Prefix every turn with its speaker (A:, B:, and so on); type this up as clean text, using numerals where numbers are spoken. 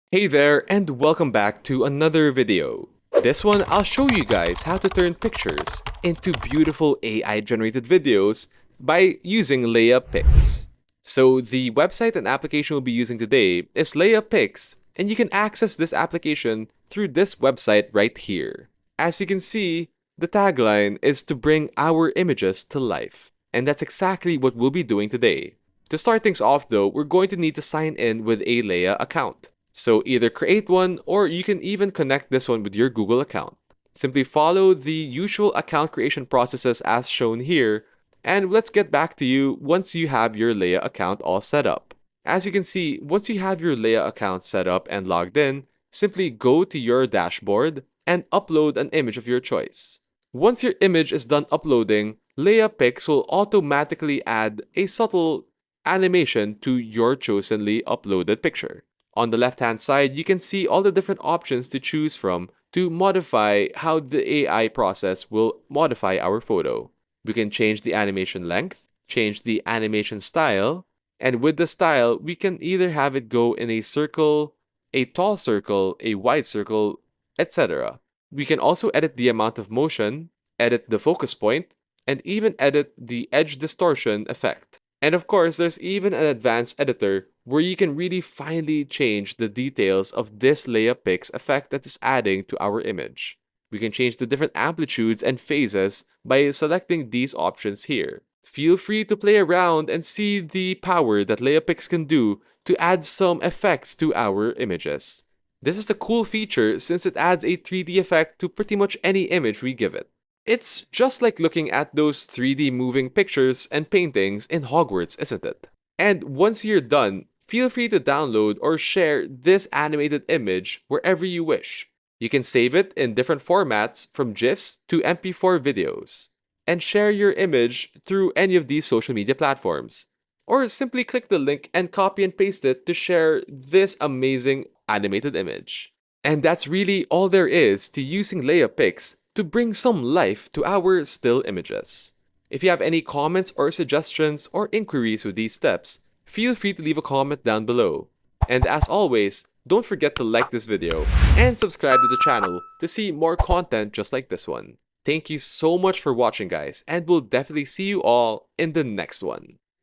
A: Hey there, and welcome back to another video. This one, I'll show you guys how to turn pictures into beautiful AI-generated videos by using LeiaPix. So the website and application we'll be using today is LeiaPix, and you can access this application through this website right here. As you can see, the tagline is to bring our images to life, and that's exactly what we'll be doing today. To start things off though, we're going to need to sign in with a Leia account. So either create one or you can even connect this one with your Google account. Simply follow the usual account creation processes as shown here, and let's get back to you once you have your Leia account all set up. As you can see, once you have your Leia account set up and logged in, simply go to your dashboard and upload an image of your choice. Once your image is done uploading, LeiaPix will automatically add a subtle animation to your chosenly uploaded picture. On the left-hand side, you can see all the different options to choose from to modify how the AI process will modify our photo. We can change the animation length, change the animation style, and with the style, we can either have it go in a circle, a tall circle, a wide circle, etc. We can also edit the amount of motion, edit the focus point, and even edit the edge distortion effect. And of course, there's even an advanced editor where you can really finely change the details of this LeiaPix effect that is adding to our image. We can change the different amplitudes and phases by selecting these options here. Feel free to play around and see the power that LeiaPix can do to add some effects to our images. This is a cool feature since it adds a 3D effect to pretty much any image we give it. It's just like looking at those 3D moving pictures and paintings in Hogwarts, isn't it? And once you're done, feel free to download or share this animated image wherever you wish. You can save it in different formats from GIFs to MP4 videos, and share your image through any of these social media platforms. Or simply click the link and copy and paste it to share this amazing animated image. And that's really all there is to using LeiaPix to bring some life to our still images. If you have any comments or suggestions or inquiries with these steps, feel free to leave a comment down below. And as always, don't forget to like this video and subscribe to the channel to see more content just like this one. Thank you so much for watching, guys, and we'll definitely see you all in the next one.